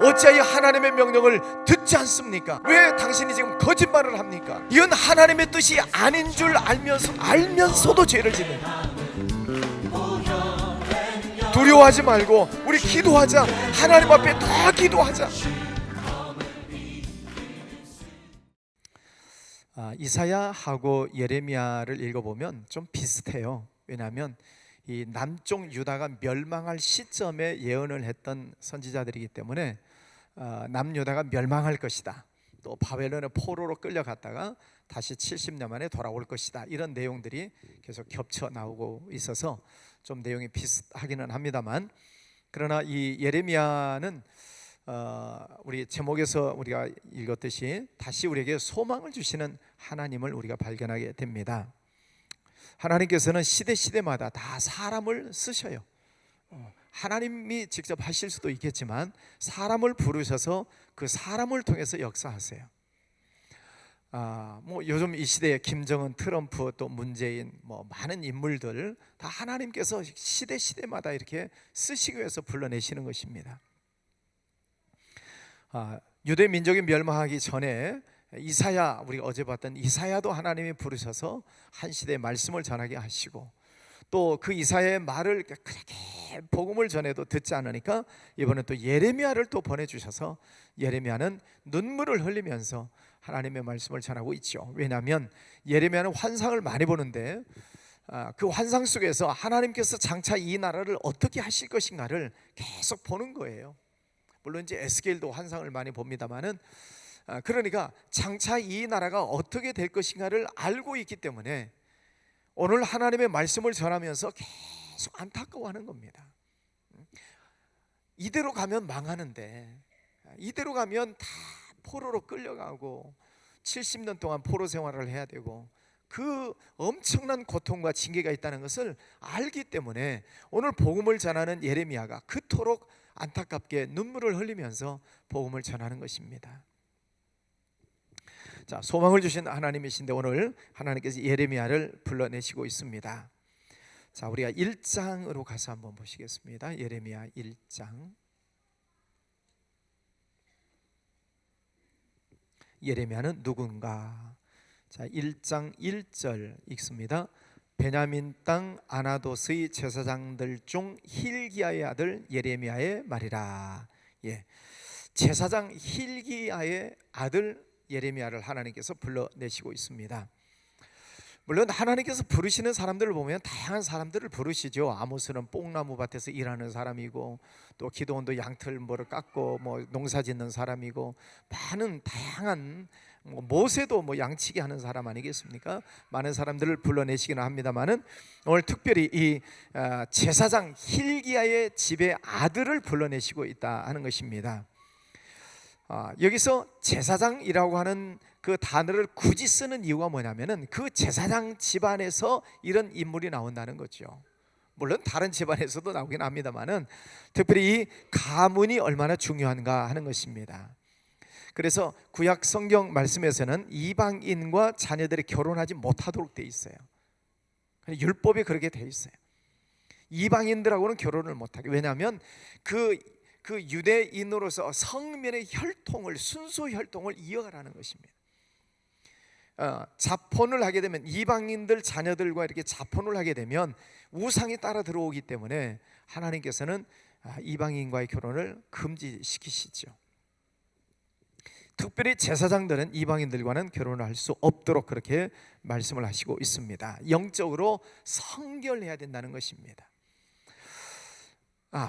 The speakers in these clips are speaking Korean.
어찌하여 하나님의 명령을 듣지 않습니까? 왜 당신이 지금 거짓말을 합니까? 이건 하나님의 뜻이 아닌 줄 알면서도 죄를 짓는다. 두려워하지 말고 우리 기도하자. 하나님 앞에 더 기도하자. 이사야하고 예레미야를 읽어보면 좀 비슷해요. 왜냐하면 이 남쪽 유다가 멸망할 시점에 예언을 했던 선지자들이기 때문에 남유다가 멸망할 것이다, 또 바벨론의 포로로 끌려갔다가 다시 70년 만에 돌아올 것이다, 이런 내용들이 계속 겹쳐 나오고 있어서 좀 내용이 비슷하기는 합니다만, 그러나 이 예레미야는 우리 제목에서 우리가 읽었듯이 다시 우리에게 소망을 주시는 하나님을 우리가 발견하게 됩니다. 하나님께서는 시대마다 다 사람을 쓰셔요. 하나님이 직접 하실 수도 있겠지만 사람을 부르셔서 그 사람을 통해서 역사하세요. 요즘 이 시대에 김정은, 트럼프, 또 문재인, 많은 인물들 다 하나님께서 시대마다 이렇게 쓰시기 위해서 불러내시는 것입니다. 유대 민족이 멸망하기 전에 이사야, 우리가 어제 봤던 이사야도 하나님이 부르셔서 한 시대의 말씀을 전하게 하시고, 또 그 이사야의 말을 그렇게 복음을 전해도 듣지 않으니까 이번에 또 예레미야를 또 보내주셔서 예레미야는 눈물을 흘리면서 하나님의 말씀을 전하고 있죠. 왜냐하면 예레미야는 환상을 많이 보는데 그 환상 속에서 하나님께서 장차 이 나라를 어떻게 하실 것인가를 계속 보는 거예요. 물론 이제 에스겔도 환상을 많이 봅니다만은, 그러니까 장차 이 나라가 어떻게 될 것인가를 알고 있기 때문에 오늘 하나님의 말씀을 전하면서 계속 안타까워하는 겁니다. 이대로 가면 망하는데, 이대로 가면 다 포로로 끌려가고 70년 동안 포로 생활을 해야 되고 그 엄청난 고통과 징계가 있다는 것을 알기 때문에 오늘 복음을 전하는 예레미야가 그토록 안타깝게 눈물을 흘리면서 복음을 전하는 것입니다. 자, 소망을 주신 하나님이신데 오늘 하나님께서 예레미야를 불러내시고 있습니다. 자, 우리가 1장으로 가서 한번 보시겠습니다. 예레미야 1장. 예레미야는 누군가? 자, 1장 1절 읽습니다. 베냐민 땅 아나돗의 제사장들 중 힐기야의 아들 예레미야의 말이라. 제사장 힐기야의 아들 예레미야를 하나님께서 불러내시고 있습니다. 물론 하나님께서 부르시는 사람들을 보면 다양한 사람들을 부르시죠. 아모스는 뽕나무 밭에서 일하는 사람이고, 또 기드온도 양털 깎고 농사 짓는 사람이고, 많은 다양한, 모세도 양치기 하는 사람 아니겠습니까? 많은 사람들을 불러내시기는 합니다만은 오늘 특별히 이 제사장 힐기야의 집의 아들을 불러내시고 있다 하는 것입니다. 여기서 제사장이라고 하는 그 단어를 굳이 쓰는 이유가 뭐냐면은 그 제사장 집안에서 이런 인물이 나온다는 거죠. 물론 다른 집안에서도 나오긴 합니다만은 특별히 이 가문이 얼마나 중요한가 하는 것입니다. 그래서 구약 성경 말씀에서는 이방인과 자녀들이 결혼하지 못하도록 돼 있어요. 율법이 그렇게 돼 있어요. 이방인들하고는 결혼을 못하게. 왜냐하면 그 유대인으로서 성면의 혈통을, 순수 혈통을 이어가라는 것입니다. 자폰을 하게 되면, 이방인들 자녀들과 이렇게 자폰을 하게 되면 우상이 따라 들어오기 때문에 하나님께서는 이방인과의 결혼을 금지시키시죠. 특별히 제사장들은 이방인들과는 결혼을 할 수 없도록 그렇게 말씀을 하시고 있습니다. 영적으로 성결해야 된다는 것입니다.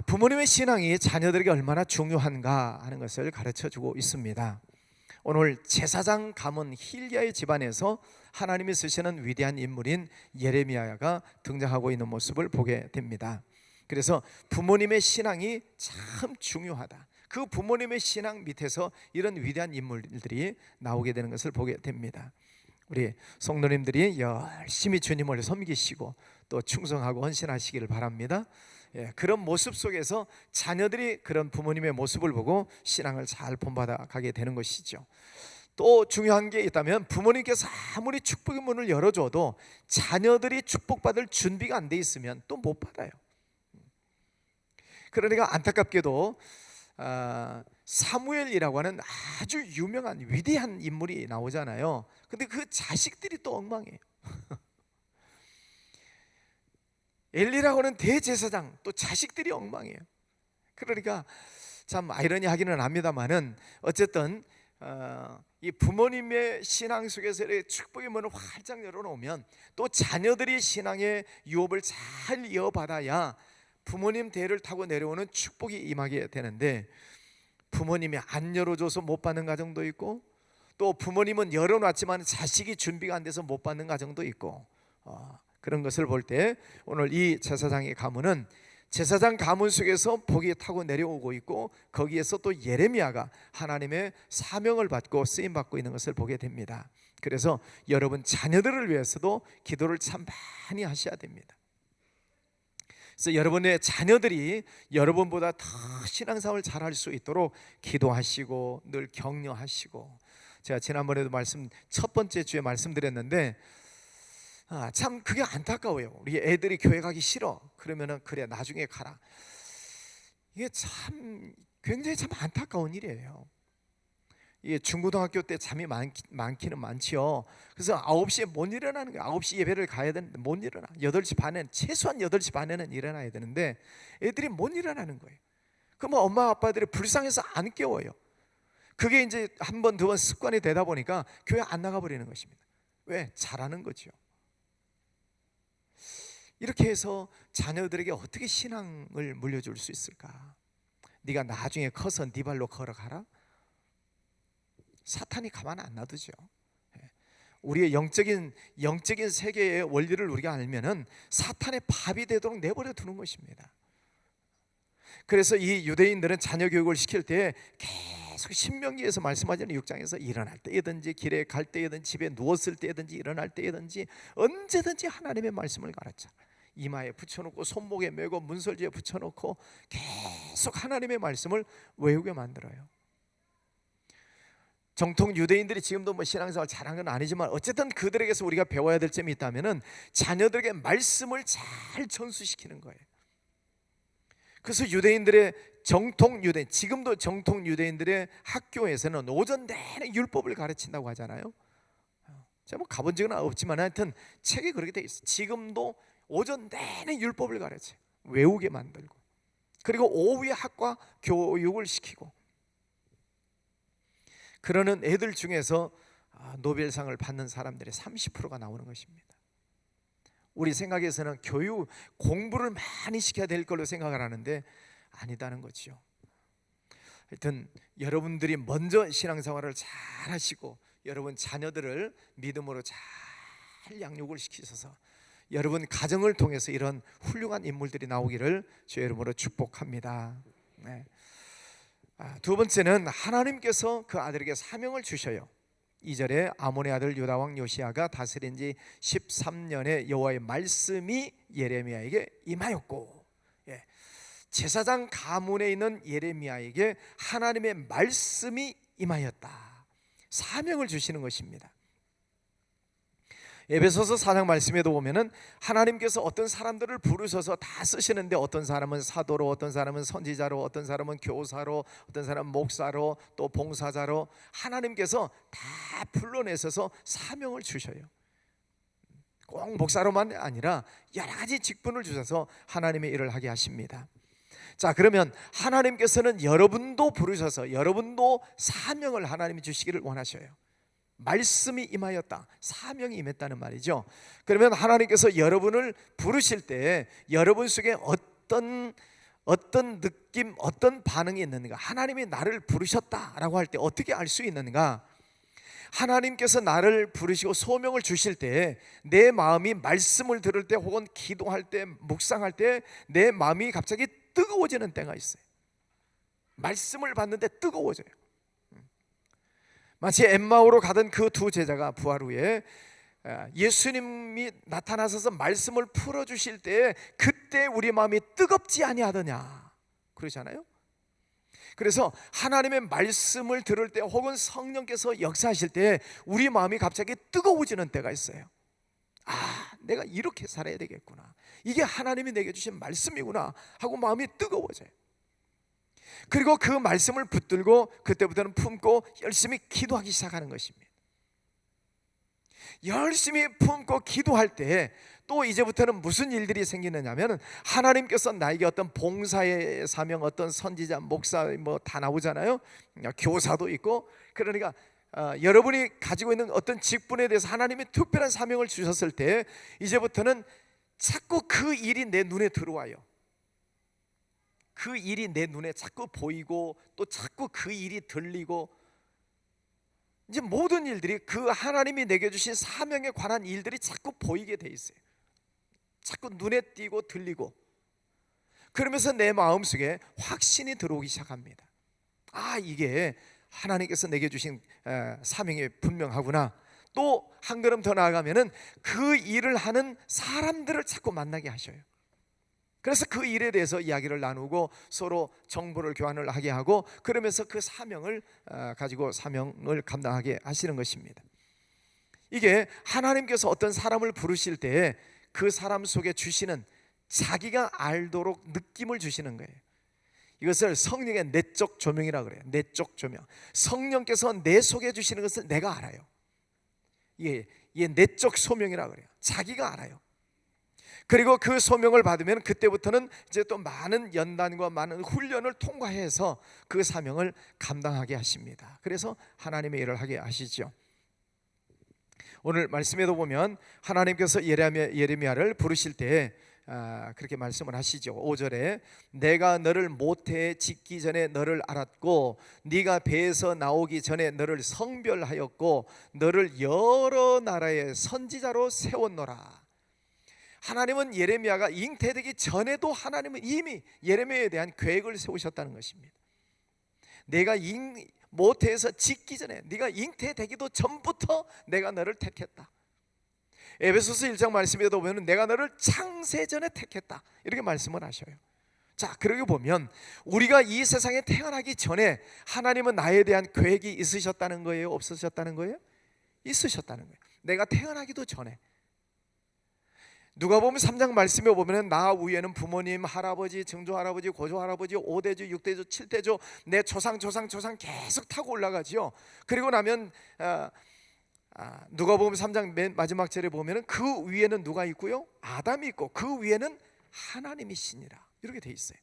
부모님의 신앙이 자녀들에게 얼마나 중요한가 하는 것을 가르쳐주고 있습니다. 오늘 제사장 가문 힐기야의 집안에서 하나님이 쓰시는 위대한 인물인 예레미야가 등장하고 있는 모습을 보게 됩니다. 그래서 부모님의 신앙이 참 중요하다, 그 부모님의 신앙 밑에서 이런 위대한 인물들이 나오게 되는 것을 보게 됩니다. 우리 성도님들이 열심히 주님을 섬기시고 또 충성하고 헌신하시기를 바랍니다. 그런 모습 속에서 자녀들이 그런 부모님의 모습을 보고 신앙을 잘 본받아 가게 되는 것이죠. 또 중요한 게 있다면, 부모님께서 아무리 축복의 문을 열어줘도 자녀들이 축복받을 준비가 안 돼 있으면 또 못 받아요. 그러니까 안타깝게도 사무엘이라고 하는 아주 유명한 위대한 인물이 나오잖아요. 근데 그 자식들이 또 엉망이에요. 엘리라고 하는 대제사장 또 자식들이 엉망이에요. 그러니까 참 아이러니하기는 합니다만은 어쨌든 이 부모님의 신앙 속에서 축복의 문을 활짝 열어놓으면 또 자녀들이 신앙의 유업을 잘 이어받아야 부모님 대를 타고 내려오는 축복이 임하게 되는데, 부모님이 안 열어줘서 못 받는 가정도 있고, 또 부모님은 열어놨지만 자식이 준비가 안 돼서 못 받는 가정도 있고, 그런 것을 볼 때 오늘 이 제사장의 가문은 제사장 가문 속에서 복이 타고 내려오고 있고, 거기에서 또 예레미야가 하나님의 사명을 받고 쓰임받고 있는 것을 보게 됩니다. 그래서 여러분 자녀들을 위해서도 기도를 참 많이 하셔야 됩니다. 그래서 여러분의 자녀들이 여러분보다 더 신앙생활을 잘할 수 있도록 기도하시고 늘 격려하시고, 제가 지난번에도 첫 번째 주에 말씀드렸는데 참 그게 안타까워요. 우리 애들이 교회 가기 싫어 그러면은 그래 나중에 가라. 이게 참 굉장히 참 안타까운 일이에요. 이게 중고등학교 때 잠이 많기는 많지요. 그래서 9시에 못 일어나는 거예요. 9시 예배를 가야 되는데 못 일어나. 8시 반에 최소한 8시 반에는 일어나야 되는데 애들이 못 일어나는 거예요. 그러면 엄마 아빠들이 불쌍해서 안 깨워요. 그게 이제 한 번, 두 번 습관이 되다 보니까 교회 안 나가버리는 것입니다. 왜? 잘하는 거죠. 이렇게 해서 자녀들에게 어떻게 신앙을 물려줄 수 있을까? 네가 나중에 커서 네 발로 걸어가라? 사탄이 가만 안 놔두죠. 우리의 영적인 세계의 원리를 우리가 알면은 사탄의 밥이 되도록 내버려 두는 것입니다. 그래서 이 유대인들은 자녀 교육을 시킬 때 계속 신명기에서 말씀하시는 6장에서 일어날 때든지 길에 갈 때든지 집에 누웠을 때든지 일어날 때든지 언제든지 하나님의 말씀을 가르쳐 이마에 붙여놓고 손목에 메고 문설주에 붙여놓고 계속 하나님의 말씀을 외우게 만들어요. 정통 유대인들이 지금도 뭐 신앙생활 잘한 건 아니지만 어쨌든 그들에게서 우리가 배워야 될 점이 있다면은 자녀들에게 말씀을 잘 전수시키는 거예요. 그래서 유대인들의 지금도 정통 유대인들의 학교에서는 오전 내내 율법을 가르친다고 하잖아요. 제가 뭐 가본 적은 없지만 하여튼 책에 그렇게 돼 있어요. 지금도 오전 내내 율법을 가르쳐 외우게 만들고, 그리고 오후에 학과 교육을 시키고, 그러는 애들 중에서 노벨상을 받는 사람들이 30%가 나오는 것입니다. 우리 생각에서는 공부를 많이 시켜야 될 걸로 생각을 하는데 아니다는 거죠. 하여튼 여러분들이 먼저 신앙생활을 잘 하시고 여러분 자녀들을 믿음으로 잘 양육을 시키셔서 여러분 가정을 통해서 이런 훌륭한 인물들이 나오기를 주의 이름으로 축복합니다. 네. 두 번째는 하나님께서 그 아들에게 사명을 주셔요. 2절에 아몬의 아들 유다 왕 요시야가 다스린 지 13년에 여호와의 말씀이 예레미야에게 임하였고, 제사장 가문에 있는 예레미야에게 하나님의 말씀이 임하였다. 사명을 주시는 것입니다. 에베소서 4장 말씀에도 보면은 하나님께서 어떤 사람들을 부르셔서 다 쓰시는데, 어떤 사람은 사도로, 어떤 사람은 선지자로, 어떤 사람은 교사로, 어떤 사람은 목사로, 또 봉사자로 하나님께서 다 불러내셔서 사명을 주셔요. 꼭 목사로만 아니라 여러 가지 직분을 주셔서 하나님의 일을 하게 하십니다. 자, 그러면 하나님께서는 여러분도 부르셔서 여러분도 사명을 하나님이 주시기를 원하셔요. 말씀이 임하였다, 사명이 임했다는 말이죠. 그러면 하나님께서 여러분을 부르실 때 여러분 속에 어떤 느낌, 어떤 반응이 있는가? 하나님이 나를 부르셨다라고 할 때 어떻게 알 수 있는가? 하나님께서 나를 부르시고 소명을 주실 때 내 마음이 말씀을 들을 때 혹은 기도할 때 묵상할 때 내 마음이 갑자기 뜨거워지는 때가 있어요. 말씀을 받는데 뜨거워져요. 마치 엠마오로 가던 그 두 제자가 부활 후에 예수님이 나타나셔서 말씀을 풀어주실 때 그때 우리 마음이 뜨겁지 아니하더냐 그러잖아요. 그래서 하나님의 말씀을 들을 때 혹은 성령께서 역사하실 때 우리 마음이 갑자기 뜨거워지는 때가 있어요. 내가 이렇게 살아야 되겠구나, 이게 하나님이 내게 주신 말씀이구나 하고 마음이 뜨거워져요. 그리고 그 말씀을 붙들고 그때부터는 품고 열심히 기도하기 시작하는 것입니다. 열심히 품고 기도할 때 또 이제부터는 무슨 일들이 생기느냐면, 하나님께서 나에게 어떤 봉사의 사명, 어떤 선지자, 목사 뭐 다 나오잖아요. 교사도 있고. 그러니까 여러분이 가지고 있는 어떤 직분에 대해서 하나님이 특별한 사명을 주셨을 때 이제부터는 자꾸 그 일이 내 눈에 들어와요. 그 일이 내 눈에 자꾸 보이고 또 자꾸 그 일이 들리고, 이제 모든 일들이 그 하나님이 내게 주신 사명에 관한 일들이 자꾸 보이게 돼 있어요. 자꾸 눈에 띄고 들리고. 그러면서 내 마음속에 확신이 들어오기 시작합니다. 아, 이게 하나님께서 내게 주신 사명이 분명하구나. 또 한 걸음 더 나아가면은 그 일을 하는 사람들을 자꾸 만나게 하셔요. 그래서 그 일에 대해서 이야기를 나누고 서로 정보를 교환을 하게 하고, 그러면서 그 사명을 가지고 사명을 감당하게 하시는 것입니다. 이게 하나님께서 어떤 사람을 부르실 때 그 사람 속에 주시는, 자기가 알도록 느낌을 주시는 거예요. 이것을 성령의 내적 조명이라고 그래요. 내적 조명. 성령께서 내 속에 주시는 것을 내가 알아요. 이게 내적 소명이라고 그래요. 자기가 알아요. 그리고 그 소명을 받으면 그때부터는 이제 또 많은 연단과 많은 훈련을 통과해서 그 사명을 감당하게 하십니다. 그래서 하나님의 일을 하게 하시죠. 오늘 말씀에도 보면 하나님께서 예레미야를 부르실 때 그렇게 말씀을 하시죠. 5절에 내가 너를 모태에 짓기 전에 너를 알았고 네가 배에서 나오기 전에 너를 성별하였고 너를 여러 나라의 선지자로 세웠노라. 하나님은 예레미야가 잉태되기 전에도 하나님은 이미 예레미야에 대한 계획을 세우셨다는 것입니다. 내가 모태에서 짓기 전에, 네가 잉태되기도 전부터 내가 너를 택했다. 에베소서 1장 말씀에도 보면 내가 너를 창세 전에 택했다, 이렇게 말씀을 하셔요. 자, 그러게 보면 우리가 이 세상에 태어나기 전에 하나님은 나에 대한 계획이 있으셨다는 거예요? 없으셨다는 거예요? 있으셨다는 거예요. 내가 태어나기도 전에. 누가복음 3장 말씀에 보면 나 위에는 부모님, 할아버지, 증조할아버지, 고조할아버지, 5대조, 6대조, 7대조 내 조상 계속 타고 올라가지요. 그리고 나면 누가복음 3장 맨 마지막 절에 보면 그 위에는 누가 있고요? 아담이 있고 그 위에는 하나님이시니라, 이렇게 돼 있어요.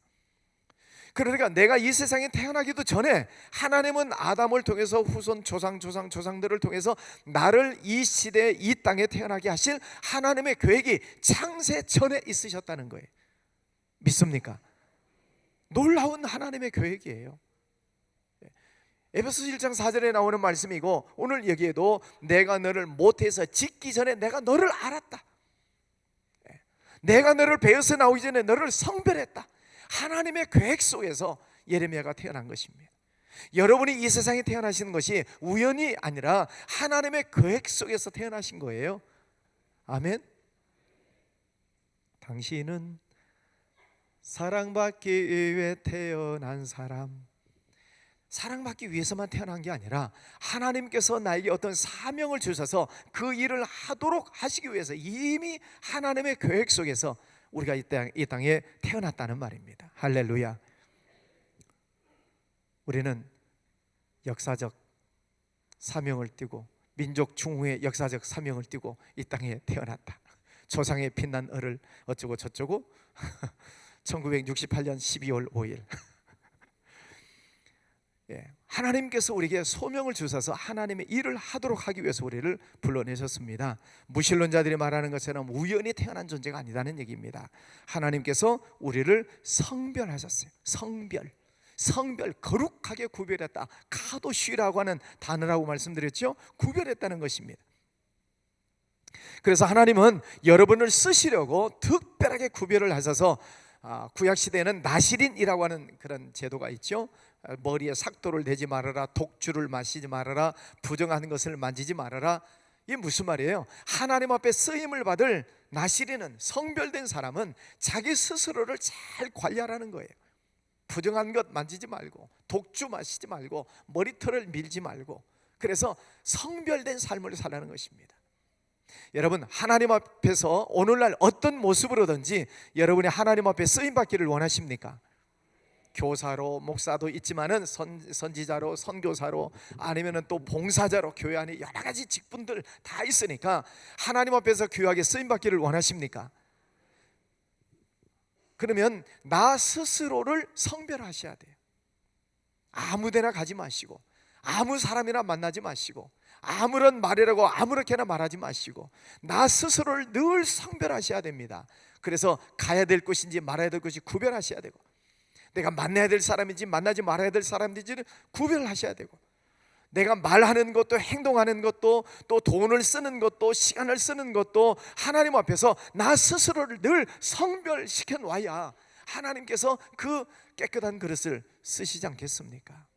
그러니까 내가 이 세상에 태어나기도 전에 하나님은 아담을 통해서 후손 조상들을 통해서 나를 이 시대에 이 땅에 태어나게 하실 하나님의 계획이 창세 전에 있으셨다는 거예요. 믿습니까? 놀라운 하나님의 계획이에요. 에베소서 1장 4절에 나오는 말씀이고, 오늘 여기에도 내가 너를 모태에서 짓기 전에 내가 너를 알았다. 내가 너를 배에서 나오기 전에 너를 성별했다. 하나님의 계획 속에서 예레미야가 태어난 것입니다. 여러분이 이 세상에 태어나시는 것이 우연이 아니라 하나님의 계획 속에서 태어나신 거예요. 아멘. 당신은 사랑받기 위해 태어난 사람. 사랑받기 위해서만 태어난 게 아니라 하나님께서 나에게 어떤 사명을 주셔서 그 일을 하도록 하시기 위해서 이미 하나님의 계획 속에서 우리가 이 땅에 태어났다는 말입니다. 할렐루야. 우리는 역사적 사명을 띠고 민족 중후의 역사적 사명을 띠고 이 땅에 태어났다. 조상의 빛난 을을 어쩌고 저쩌고 1968년 12월 5일 하나님께서 우리에게 소명을 주셔서 하나님의 일을 하도록 하기 위해서 우리를 불러내셨습니다. 무신론자들이 말하는 것처럼 우연히 태어난 존재가 아니라는 얘기입니다. 하나님께서 우리를 성별하셨어요. 성별, 거룩하게 구별했다. 카도시라고 하는 단어라고 말씀드렸죠. 구별했다는 것입니다. 그래서 하나님은 여러분을 쓰시려고 특별하게 구별을 하셔서 구약시대에는 나시린이라고 하는 그런 제도가 있죠. 머리에 삭도를 대지 말아라, 독주를 마시지 말아라, 부정하는 것을 만지지 말아라. 이게 무슨 말이에요? 하나님 앞에 쓰임을 받을 나시린은, 성별된 사람은 자기 스스로를 잘 관리하라는 거예요. 부정한 것 만지지 말고, 독주 마시지 말고, 머리털을 밀지 말고. 그래서 성별된 삶을 살라는 것입니다. 여러분, 하나님 앞에서 오늘날 어떤 모습으로든지 여러분이 하나님 앞에 쓰임받기를 원하십니까? 교사로 목사도 있지만은 선지자로 선교사로 아니면은 또 봉사자로 교회 안에 여러 가지 직분들 다 있으니까 하나님 앞에서 귀하게 쓰임 받기를 원하십니까? 그러면 나 스스로를 성별하셔야 돼요. 아무데나 가지 마시고 아무 사람이나 만나지 마시고 아무런 말이라고 아무렇게나 말하지 마시고 나 스스로를 늘 성별하셔야 됩니다. 그래서 가야 될 곳인지 말아야 될 곳이 구별하셔야 되고 내가 만나야 될 사람인지 만나지 말아야 될 사람인지를 구별하셔야 되고 내가 말하는 것도 행동하는 것도 또 돈을 쓰는 것도 시간을 쓰는 것도 하나님 앞에서 나 스스로를 늘 성별시켜 놔야 하나님께서 그 깨끗한 그릇을 쓰시지 않겠습니까?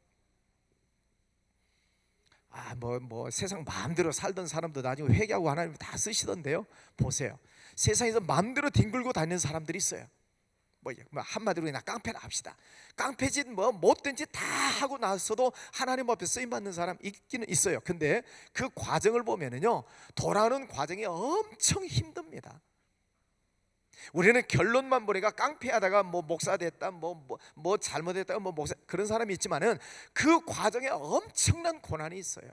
세상 마음대로 살던 사람도 나중에 회개하고 하나님 다 쓰시던데요. 보세요. 세상에서 마음대로 뒹굴고 다니는 사람들이 있어요. 한마디로 그냥 깡패나 합시다. 깡패짓 못된 짓 다 하고 나서도 하나님 앞에 쓰임 받는 사람 있기는 있어요. 근데 그 과정을 보면은요, 돌아오는 과정이 엄청 힘듭니다. 우리는 결론만 보니까 깡패하다가 목사 됐다, 잘못했다, 목사 그런 사람이 있지만은 그 과정에 엄청난 고난이 있어요.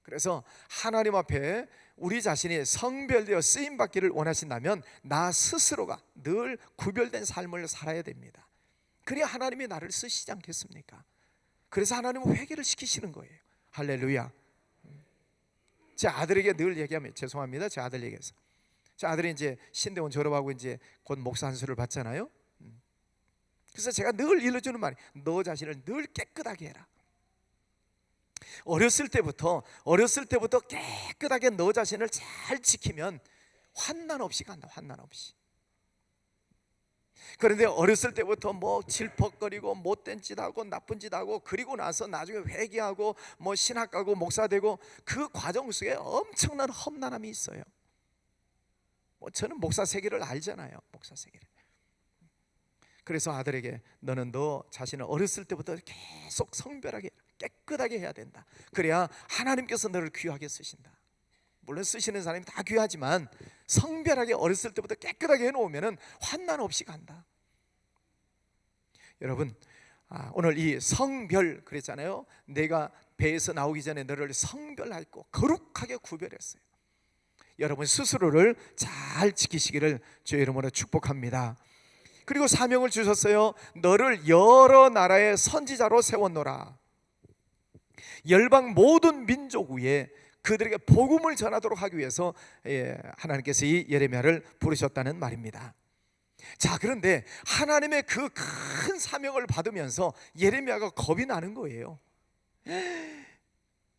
그래서 하나님 앞에 우리 자신이 성별되어 쓰임 받기를 원하신다면 나 스스로가 늘 구별된 삶을 살아야 됩니다. 그래야 하나님이 나를 쓰시지 않겠습니까? 그래서 하나님은 회개를 시키시는 거예요. 할렐루야. 제 아들에게 늘 얘기하면 죄송합니다. 제 아들 얘기해서 제 아들이 이제 신대원 졸업하고 이제 곧 목사 안수를 받잖아요. 그래서 제가 늘 일러주는 말이 너 자신을 늘 깨끗하게 해라. 어렸을 때부터 깨끗하게 너 자신을 잘 지키면 환난 없이 간다. 환난 없이. 그런데 어렸을 때부터 질퍽거리고 못된 짓 하고 나쁜 짓 하고 그리고 나서 나중에 회개하고 신학 가고 목사 되고 그 과정 속에 엄청난 험난함이 있어요. 저는 목사 세계를 알잖아요. 목사 세계를. 그래서 아들에게 너는 너 자신을 어렸을 때부터 계속 성별하게 깨끗하게 해야 된다. 그래야 하나님께서 너를 귀하게 쓰신다. 물론 쓰시는 사람이 다 귀하지만 성별하게 어렸을 때부터 깨끗하게 해놓으면 환난 없이 간다. 여러분, 오늘 이 성별 그랬잖아요. 내가 배에서 나오기 전에 너를 성별하고 거룩하게 구별했어요. 여러분 스스로를 잘 지키시기를 주의 이름으로 축복합니다. 그리고 사명을 주셨어요. 너를 여러 나라의 선지자로 세웠노라. 열방 모든 민족 위에 그들에게 복음을 전하도록 하기 위해서 하나님께서 이 예레미야를 부르셨다는 말입니다. 자, 그런데 하나님의 그 큰 사명을 받으면서 예레미야가 겁이 나는 거예요.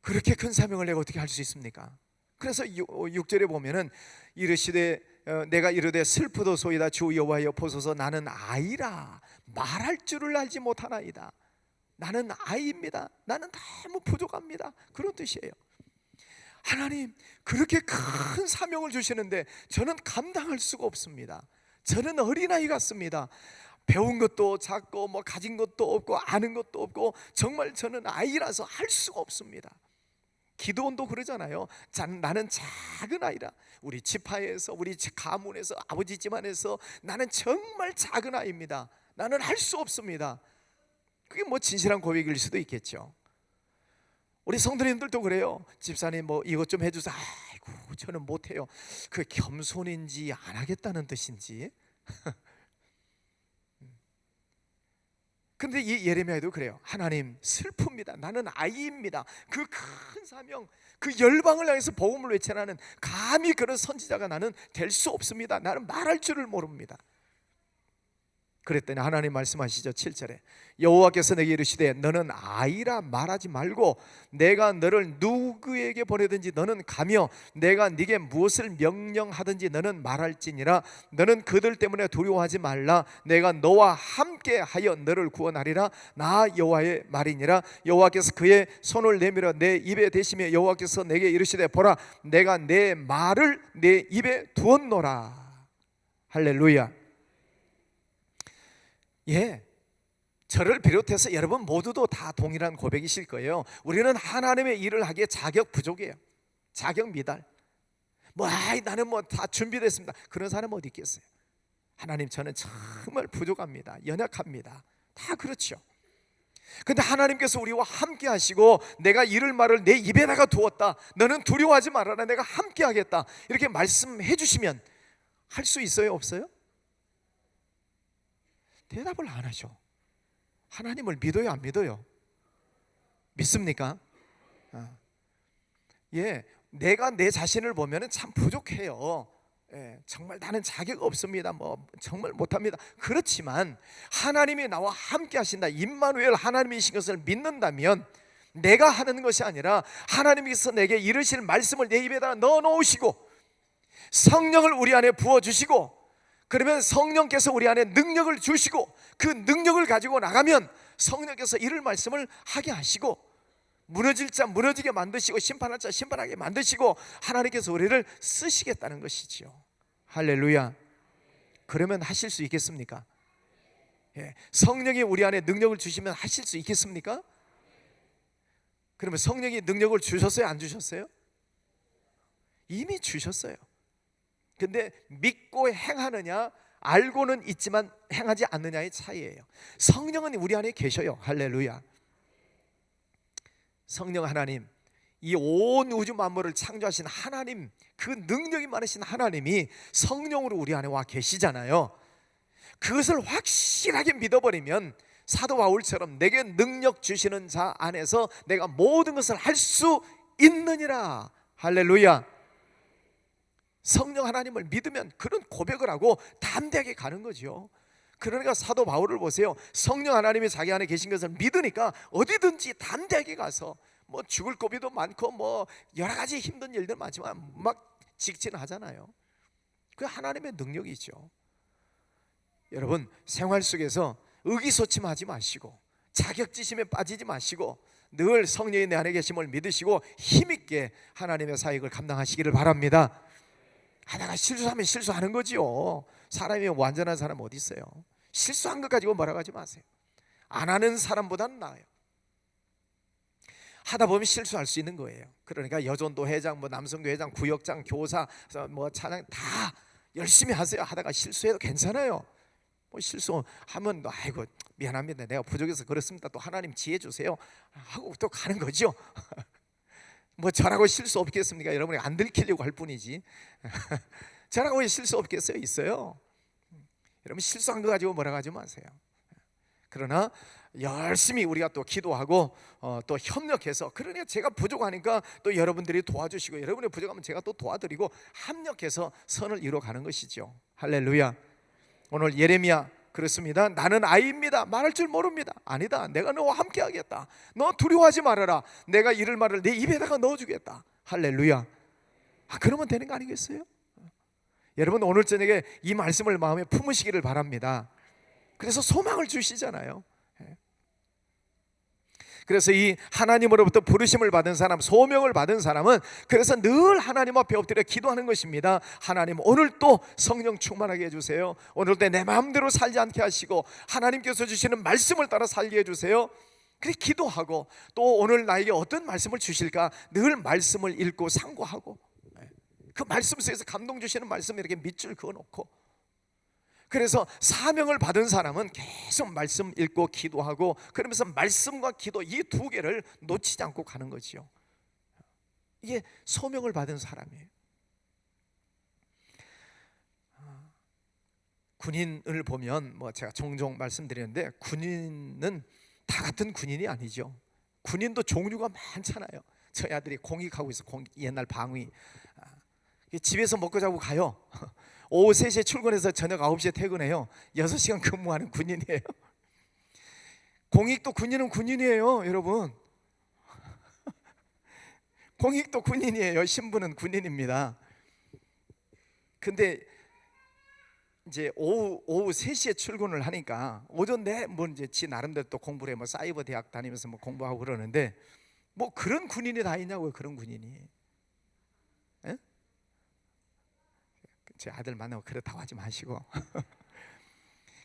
그렇게 큰 사명을 내가 어떻게 할 수 있습니까? 그래서 6절에 보면은 이르시되 내가 이르되 슬프도소이다 주 여호와여 보소서 나는 아이라 말할 줄을 알지 못하나이다. 나는 아이입니다. 나는 너무 부족합니다. 그런 뜻이에요. 하나님 그렇게 큰 사명을 주시는데 저는 감당할 수가 없습니다. 저는 어린아이 같습니다. 배운 것도 작고 가진 것도 없고 아는 것도 없고 정말 저는 아이라서 할 수가 없습니다. 기도원도 그러잖아요. 나는 작은 아이라. 우리 지파에서 우리 가문에서 아버지 집안에서 나는 정말 작은 아이입니다. 나는 할 수 없습니다. 그게 진실한 고백일 수도 있겠죠. 우리 성도님들도 그래요. 집사님 이것 좀 해주세요. 아이고 저는 못해요. 그 겸손인지 안 하겠다는 뜻인지. 근데 이 예레미야도 그래요. 하나님 슬픕니다. 나는 아이입니다. 그 큰 사명, 그 열방을 향해서 복음을 외치라는 감히 그런 선지자가 나는 될 수 없습니다. 나는 말할 줄을 모릅니다. 그랬더니 하나님 말씀하시죠. 7절에 여호와께서 내게 이르시되 너는 아이라 말하지 말고 내가 너를 누구에게 보내든지 너는 가며 내가 네게 무엇을 명령하든지 너는 말할지니라. 너는 그들 때문에 두려워하지 말라. 내가 너와 함께 하여 너를 구원하리라. 나 여호와의 말이니라. 여호와께서 그의 손을 내밀어 내 입에 대시며 여호와께서 내게 이르시되 보라 내가 내 말을 내 입에 두었노라. 할렐루야. 저를 비롯해서 여러분 모두도 다 동일한 고백이실 거예요. 우리는 하나님의 일을 하기에 자격 부족이에요. 자격 미달. 나는 다 준비됐습니다. 그런 사람 어디 있겠어요? 하나님, 저는 정말 부족합니다. 연약합니다. 다 그렇죠. 근데 하나님께서 우리와 함께 하시고 내가 이를 말을 내 입에다가 두었다, 너는 두려워하지 말아라, 내가 함께 하겠다, 이렇게 말씀해 주시면 할 수 있어요, 없어요? 대답을 안 하죠. 하나님을 믿어요, 안 믿어요? 믿습니까? 예, 내가 내 자신을 보면 참 부족해요. 예, 정말 나는 자격 없습니다, 뭐 정말 못합니다. 그렇지만 하나님이 나와 함께 하신다, 임마누엘 하나님이신 것을 믿는다면 내가 하는 것이 아니라 하나님께서 내게 이르실 말씀을 내 입에다 넣어 놓으시고 성령을 우리 안에 부어주시고, 그러면 성령께서 우리 안에 능력을 주시고 그 능력을 가지고 나가면 성령께서 이를 말씀을 하게 하시고, 무너질 자 무너지게 만드시고 심판할 자 심판하게 만드시고, 하나님께서 우리를 쓰시겠다는 것이지요. 할렐루야. 그러면 하실 수 있겠습니까? 예, 성령이 우리 안에 능력을 주시면 하실 수 있겠습니까? 그러면 성령이 능력을 주셨어요, 안 주셨어요? 이미 주셨어요. 근데 믿고 행하느냐, 알고는 있지만 행하지 않느냐의 차이예요. 성령은 우리 안에 계셔요. 할렐루야. 성령 하나님, 이 온 우주 만물을 창조하신 하나님, 그 능력이 많으신 하나님이 성령으로 우리 안에 와 계시잖아요. 그것을 확실하게 믿어버리면 사도 바울처럼 내게 능력 주시는 자 안에서 내가 모든 것을 할 수 있느니라. 할렐루야. 성령 하나님을 믿으면 그런 고백을 하고 담대하게 가는 거죠. 그러니까 사도 바울을 보세요. 성령 하나님이 자기 안에 계신 것을 믿으니까 어디든지 담대하게 가서, 뭐 죽을 고비도 많고 뭐 여러 가지 힘든 일들 많지만 막 직진하잖아요. 그 하나님의 능력이죠. 여러분, 생활 속에서 의기소침하지 마시고 자격지심에 빠지지 마시고 늘 성령이 내 안에 계심을 믿으시고 힘있게 하나님의 사역을 감당하시기를 바랍니다. 하다가 실수하면 실수하는 거지요. 사람이 완전한 사람 어디 있어요? 실수한 것 가지고 뭐라고 하지 마세요. 안 하는 사람보다는 나아요. 하다 보면 실수할 수 있는 거예요. 그러니까 여전도 회장, 뭐 남성교 회장, 구역장, 교사, 뭐 차장 다 열심히 하세요. 하다가 실수해도 괜찮아요. 뭐 실수하면 아이고 미안합니다, 내가 부족해서 그렇습니다, 또 하나님 지혜 주세요 하고 또 가는 거죠. 뭐 저라고 실수 없겠습니까? 여러분이 안 들키려고 할 뿐이지. 저라고 왜 실수 없겠어요? 있어요. 여러분, 실수한 거 가지고 뭐라고 하지 마세요. 그러나 열심히 우리가 또 기도하고 또 협력해서, 그러니까 제가 부족하니까 또 여러분들이 도와주시고, 여러분이 부족하면 제가 또 도와드리고 합력해서 선을 이루어가는 것이죠. 할렐루야. 오늘 예레미야 그렇습니다. 나는 아이입니다, 말할 줄 모릅니다. 아니다, 내가 너와 함께 하겠다. 너 두려워하지 말아라, 내가 이를 말을 내 입에다가 넣어주겠다. 할렐루야. 그러면 되는 거 아니겠어요? 여러분, 오늘 저녁에 이 말씀을 마음에 품으시기를 바랍니다. 그래서 소망을 주시잖아요. 그래서 이 하나님으로부터 부르심을 받은 사람, 소명을 받은 사람은 그래서 늘 하나님 앞에 엎드려 기도하는 것입니다. 하나님, 오늘 또 성령 충만하게 해주세요. 오늘도 내 마음대로 살지 않게 하시고 하나님께서 주시는 말씀을 따라 살게 해주세요. 그렇게 기도하고, 또 오늘 나에게 어떤 말씀을 주실까 늘 말씀을 읽고 상고하고, 그 말씀 속에서 감동 주시는 말씀 이렇게 밑줄 그어놓고, 그래서 사명을 받은 사람은 계속 말씀 읽고 기도하고, 그러면서 말씀과 기도 이 두 개를 놓치지 않고 가는 거지요. 이게 소명을 받은 사람이에요. 군인을 보면 뭐 제가 종종 말씀드리는데, 군인은 다 같은 군인이 아니죠. 군인도 종류가 많잖아요. 저희 아들이 공익하고 있어. 옛날 방위. 집에서 먹고 자고 가요. 오후 3시에 출근해서 저녁 9시에 퇴근해요. 6시간 근무하는 군인이에요. 공익도 군인은 군인이에요, 여러분. 공익도 군인이에요. 신분은 군인입니다. 근데 이제 오후 3시에 출근을 하니까 오전 내 뭐 이제 지 나름대로 또 공부를 해. 뭐 사이버 대학 다니면서 뭐 공부하고 그러는데, 뭐 그런 군인이 다 있냐고요. 그런 군인이. 에? 제 아들 만나고 그렇다고 하지 마시고.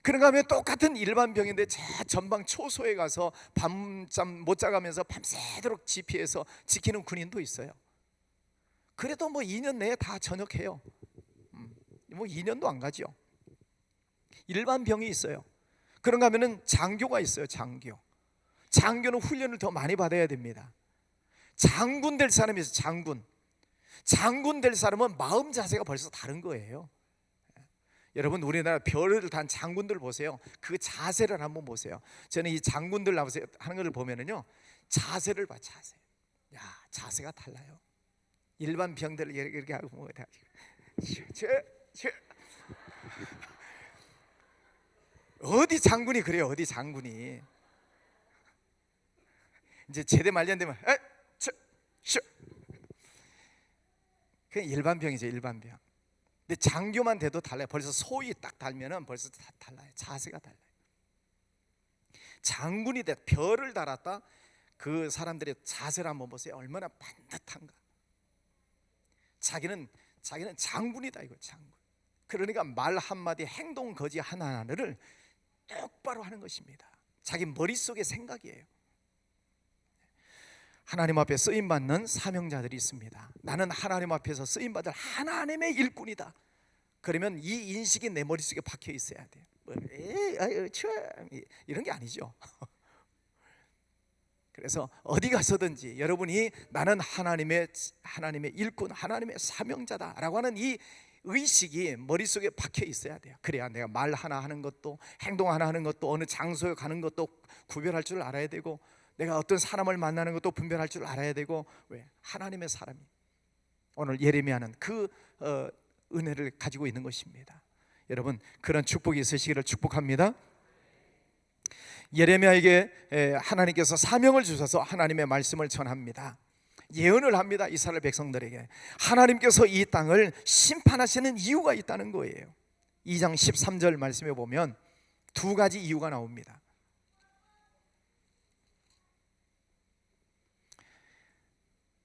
그런가 하면 똑같은 일반 병인데 제 전방 초소에 가서 밤잠 못 자가면서 밤새도록 지피해서 지키는 군인도 있어요. 그래도 뭐 2년 내에 다 전역해요. 뭐 2년도 안 가죠. 일반 병이 있어요. 그런가 하면은 장교가 있어요. 장교는 훈련을 더 많이 받아야 됩니다. 장군 될 사람이 있어요. 장군 될 사람은 마음 자세가 벌써 다른 거예요. 여러분, 우리나라 별을 단 장군들 보세요. 그 자세를 한번 보세요. 저는 이 장군들 하는 걸 보면은요, 자세를 봐. 자세가 달라요. 일반 병들을 이렇게 하고 뭐 어디 장군이 그래요? 어디 장군이. 이제 제대 말년되면 그냥 일반 병이죠. 일반 병. 근데 장교만 돼도 달라요. 벌써 소위 딱 달면은 벌써 다 달라요. 자세가 달라요. 장군이 돼 별을 달았다. 그 사람들의 자세를 한번 보세요. 얼마나 반듯한가. 자기는 장군이다, 이거 장군. 그러니까 말 한마디, 행동 거지 하나하나를 똑바로 하는 것입니다. 자기 머릿속의 생각이에요. 하나님 앞에 쓰임받는 사명자들이 있습니다. 나는 하나님 앞에서 쓰임받을 하나님의 일꾼이다. 그러면 이 인식이 내 머릿속에 박혀 있어야 돼요. 이런 게 아니죠. 그래서 어디 가서든지 여러분이 나는 하나님의 일꾼, 하나님의 사명자다라고 하는 이 의식이 머릿속에 박혀 있어야 돼요. 그래야 내가 말 하나 하는 것도, 행동 하나 하는 것도, 어느 장소에 가는 것도 구별할 줄 알아야 되고, 내가 어떤 사람을 만나는 것도 분별할 줄 알아야 되고. 왜? 하나님의 사람이. 오늘 예레미야는 그 은혜를 가지고 있는 것입니다. 여러분, 그런 축복이 있으시기를 축복합니다. 예레미야에게 하나님께서 사명을 주셔서 하나님의 말씀을 전합니다. 예언을 합니다. 이스라엘 백성들에게 하나님께서 이 땅을 심판하시는 이유가 있다는 거예요. 2장 13절 말씀에 보면 두 가지 이유가 나옵니다.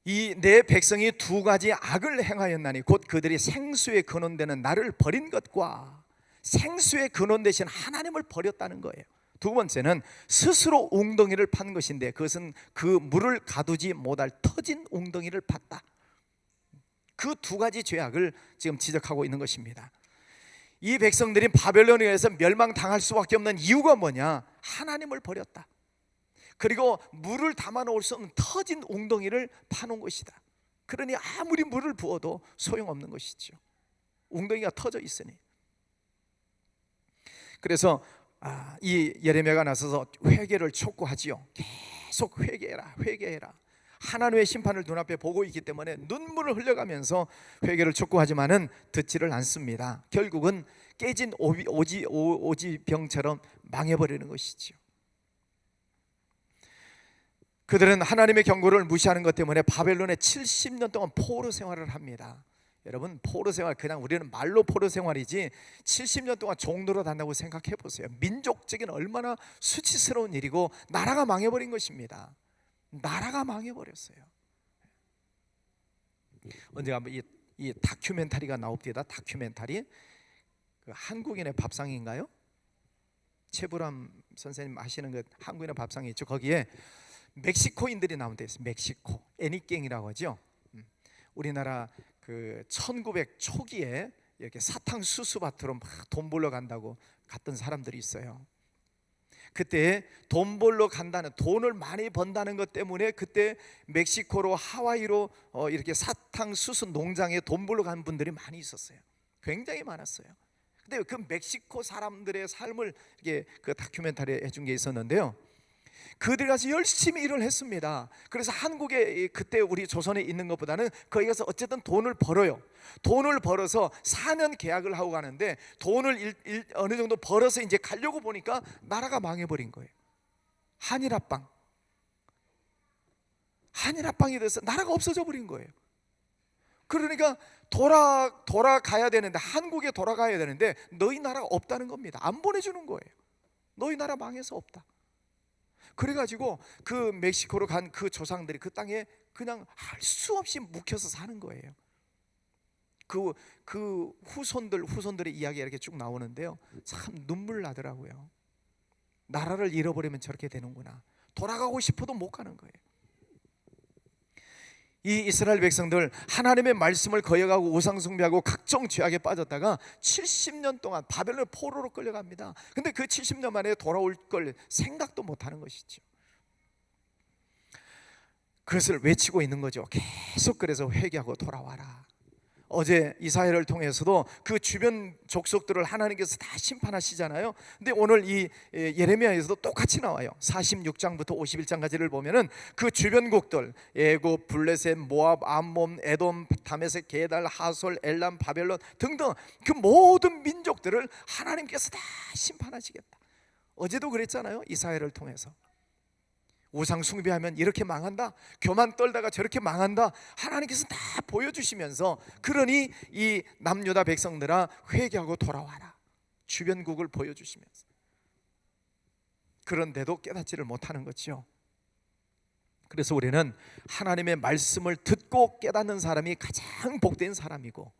이 내 백성이 두 가지 악을 행하였나니 곧 그들이 생수에 근원되는 나를 버린 것과 생수의 근원 되신 하나님을 버렸다는 거예요. 두 번째는 스스로 웅덩이를 판 것인데 그것은 그 물을 가두지 못할 터진 웅덩이를 팠다. 그 두 가지 죄악을 지금 지적하고 있는 것입니다. 이 백성들이 바벨론에 의해서 멸망당할 수밖에 없는 이유가 뭐냐? 하나님을 버렸다. 그리고 물을 담아 놓을 수 없는 터진 웅덩이를 파놓은 것이다. 그러니 아무리 물을 부어도 소용없는 것이죠. 웅덩이가 터져 있으니. 그래서 이 예레미야가 나서서 회개를 촉구하지요. 계속 회개해라. 하나님의 심판을 눈앞에 보고 있기 때문에 눈물을 흘려가면서 회개를 촉구하지만은 듣지를 않습니다. 결국은 깨진 오지병처럼 망해버리는 것이죠. 그들은 하나님의 경고를 무시하는 것 때문에 바벨론에 70년 동안 포로 생활을 합니다. 여러분, 포로 생활, 그냥 우리는 말로 포로 생활이지 70년 동안 종로로 단다고 생각해 보세요. 민족적인 얼마나 수치스러운 일이고 나라가 망해버린 것입니다. 나라가 망해버렸어요. 언제 한번 이 다큐멘터리가 나옵니다. 다큐멘터리. 그 한국인의 밥상인가요? 최불암 선생님 하시는 그 한국인의 밥상이 있죠. 거기에 멕시코인들이 나온 데 있어요. 멕시코 애니깽이라고 하죠. 우리나라 그 1900 초기에 이렇게 사탕수수밭으로 막 돈 벌러 간다고 갔던 사람들이 있어요. 그때 돈 벌러 간다는, 돈을 많이 번다는 것 때문에 그때 멕시코로 하와이로 이렇게 사탕수수 농장에 돈 벌러 간 분들이 많이 있었어요. 굉장히 많았어요. 근데 그 멕시코 사람들의 삶을 이렇게 그 다큐멘터리 해준 게 있었는데요. 그들이 가서 열심히 일을 했습니다. 그래서 한국에 그때 우리 조선에 있는 것보다는 거기 가서 어쨌든 돈을 벌어요. 돈을 벌어서 4년 계약을 하고 가는데 돈을 어느 정도 벌어서 이제 가려고 보니까 나라가 망해버린 거예요. 한일합방이 돼서 나라가 없어져 버린 거예요. 그러니까 돌아가야 되는데, 한국에 돌아가야 되는데 너희 나라가 없다는 겁니다. 안 보내주는 거예요. 너희 나라 망해서 없다. 그래가지고 그 멕시코로 간 그 조상들이 그 땅에 그냥 할 수 없이 묵혀서 사는 거예요. 그 후손들의 이야기가 이렇게 쭉 나오는데요, 참 눈물 나더라고요. 나라를 잃어버리면 저렇게 되는구나. 돌아가고 싶어도 못 가는 거예요. 이 이스라엘 백성들 하나님의 말씀을 거역하고 우상 숭배하고 각종 죄악에 빠졌다가 70년 동안 바벨론 포로로 끌려갑니다. 근데 그 70년 만에 돌아올 걸 생각도 못하는 것이죠. 그것을 외치고 있는 거죠. 계속 그래서 회개하고 돌아와라. 어제 이사야를 통해서도 그 주변 족속들을 하나님께서 다 심판하시잖아요. 근데 오늘 이 예레미야에서도 똑같이 나와요. 46장부터 51장까지를 보면은 그 주변국들, 애굽, 블레셋, 모압, 암몬, 에돔, 다메섹, 게달, 하솔, 엘람, 바벨론 등등 그 모든 민족들을 하나님께서 다 심판하시겠다. 어제도 그랬잖아요. 이사야를 통해서. 우상 숭배하면 이렇게 망한다, 교만 떨다가 저렇게 망한다, 하나님께서 다 보여주시면서, 그러니 이 남유다 백성들아 회개하고 돌아와라, 주변국을 보여주시면서. 그런데도 깨닫지를 못하는 거죠. 그래서 우리는 하나님의 말씀을 듣고 깨닫는 사람이 가장 복된 사람이고,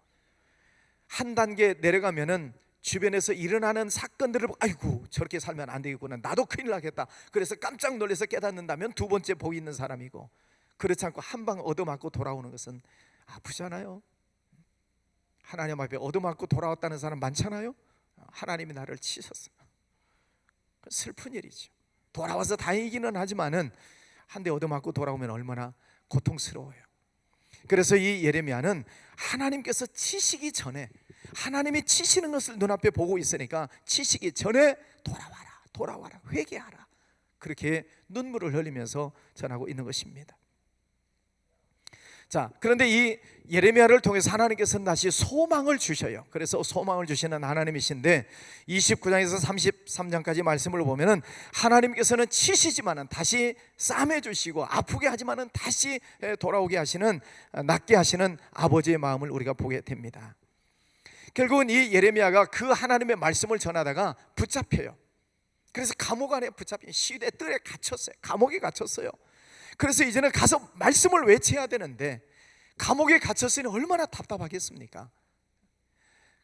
한 단계 내려가면은 주변에서 일어나는 사건들을 보고 아이고 저렇게 살면 안 되겠구나, 나도 큰일 나겠다, 그래서 깜짝 놀라서 깨닫는다면 두 번째 복 있는 사람이고, 그렇지 않고 한 방 얻어맞고 돌아오는 것은 아프잖아요. 하나님 앞에 얻어맞고 돌아왔다는 사람 많잖아요. 하나님이 나를 치셨어요. 슬픈 일이죠. 돌아와서 다행이기는 하지만은 한 대 얻어맞고 돌아오면 얼마나 고통스러워요. 그래서 이 예레미야는 하나님께서 치시기 전에, 하나님이 치시는 것을 눈앞에 보고 있으니까 치시기 전에 돌아와라, 돌아와라, 회개하라, 그렇게 눈물을 흘리면서 전하고 있는 것입니다. 자, 그런데 이 예레미야를 통해서 하나님께서는 다시 소망을 주셔요. 그래서 소망을 주시는 하나님이신데 29장에서 33장까지 말씀을 보면은 하나님께서는 치시지만은 다시 싸매 주시고, 아프게 하지만은 다시 돌아오게 하시는, 낫게 하시는 아버지의 마음을 우리가 보게 됩니다. 결국은 이 예레미야가 그 하나님의 말씀을 전하다가 붙잡혀요. 그래서 감옥 안에 붙잡힌 시대 뜰에 갇혔어요. 감옥에 갇혔어요. 그래서 이제는 가서 말씀을 외쳐야 되는데 감옥에 갇혔으니 얼마나 답답하겠습니까?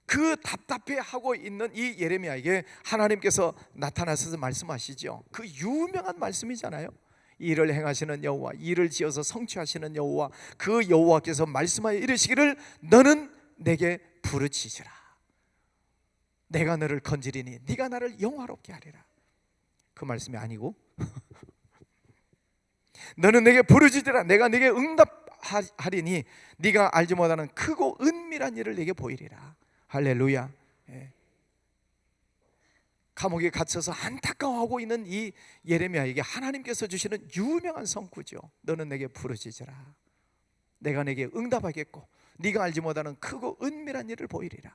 그 답답해하고 있는 이 예레미야에게 하나님께서 나타나셔서 말씀하시죠. 그 유명한 말씀이잖아요. 이를 행하시는 여호와, 이를 지어서 성취하시는 여호와, 그 여호와께서 말씀하여 이르시기를 너는 내게 부르짖으라. 내가 너를 건지리니 네가 나를 영화롭게 하리라. 그 말씀이 아니고 너는 내게 부르짖으라. 내가 네게 응답하리니 네가 알지 못하는 크고 은밀한 일을 네게 보이리라. 할렐루야. 감옥에 갇혀서 안타까워하고 있는 이 예레미야에게 하나님께서 주시는 유명한 성구죠. 너는 내게 부르짖으라. 내가 네게 응답하겠고 네가 알지 못하는 크고 은밀한 일을 보이리라.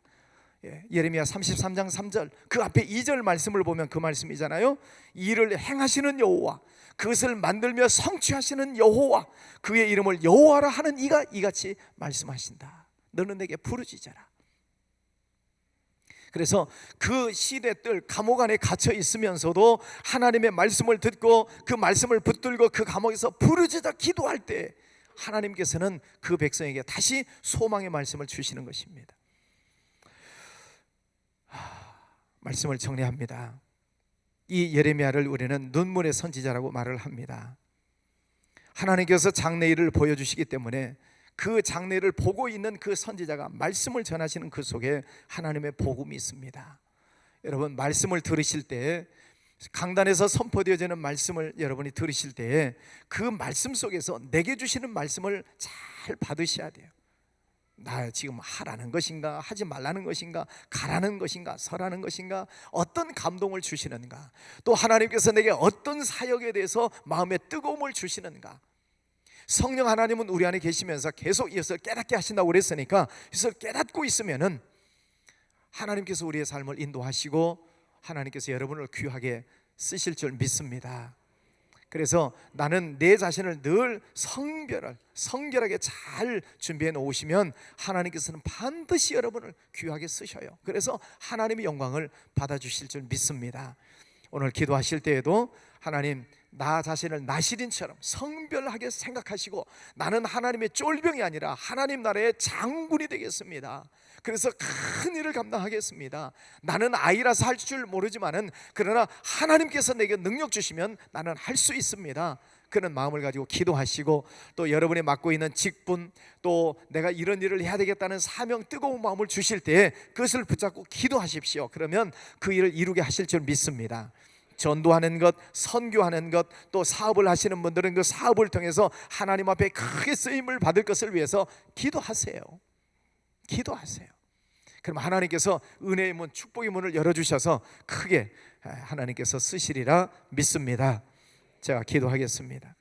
예레미야 33장 3절 그 앞에 2절 말씀을 보면 그 말씀이잖아요. 이를 행하시는 여호와, 그것을 만들며 성취하시는 여호와, 그의 이름을 여호와라 하는 이가 이같이 말씀하신다. 너는 내게 부르짖어라. 그래서 그 시대들 감옥 안에 갇혀 있으면서도 하나님의 말씀을 듣고 그 말씀을 붙들고 그 감옥에서 부르짖어 기도할 때 하나님께서는 그 백성에게 다시 소망의 말씀을 주시는 것입니다. 말씀을 정리합니다. 이 예레미야를 우리는 눈물의 선지자라고 말을 합니다. 하나님께서 장래일을 보여주시기 때문에 그 장래를 보고 있는 그 선지자가 말씀을 전하시는 그 속에 하나님의 복음이 있습니다. 여러분, 말씀을 들으실 때, 강단에서 선포되어지는 말씀을 여러분이 들으실 때 그 말씀 속에서 내게 주시는 말씀을 잘 받으셔야 돼요. 나 지금 하라는 것인가, 하지 말라는 것인가, 가라는 것인가, 서라는 것인가, 어떤 감동을 주시는가, 또 하나님께서 내게 어떤 사역에 대해서 마음의 뜨거움을 주시는가. 성령 하나님은 우리 안에 계시면서 계속 이것을 깨닫게 하신다고 그랬으니까 이것을 깨닫고 있으면은 하나님께서 우리의 삶을 인도하시고 하나님께서 여러분을 귀하게 쓰실 줄 믿습니다. 그래서 나는 내 자신을 늘 성결하게 잘 준비해 놓으시면 하나님께서는 반드시 여러분을 귀하게 쓰셔요. 그래서 하나님의 영광을 받아주실 줄 믿습니다. 오늘 기도하실 때에도 하나님, 나 자신을 나시린처럼 성별하게 생각하시고 나는 하나님의 쫄병이 아니라 하나님 나라의 장군이 되겠습니다. 그래서 큰 일을 감당하겠습니다. 나는 아이라서 할 줄 모르지만은 그러나 하나님께서 내게 능력 주시면 나는 할 수 있습니다. 그런 마음을 가지고 기도하시고, 또 여러분이 맡고 있는 직분, 또 내가 이런 일을 해야 되겠다는 사명, 뜨거운 마음을 주실 때 그것을 붙잡고 기도하십시오. 그러면 그 일을 이루게 하실 줄 믿습니다. 전도하는 것, 선교하는 것, 또 사업을 하시는 분들은 그 사업을 통해서 하나님 앞에 크게 쓰임을 받을 것을 위해서 기도하세요. 기도하세요. 그럼 하나님께서 은혜의 문, 축복의 문을 열어주셔서 크게 하나님께서 쓰시리라 믿습니다. 제가 기도하겠습니다.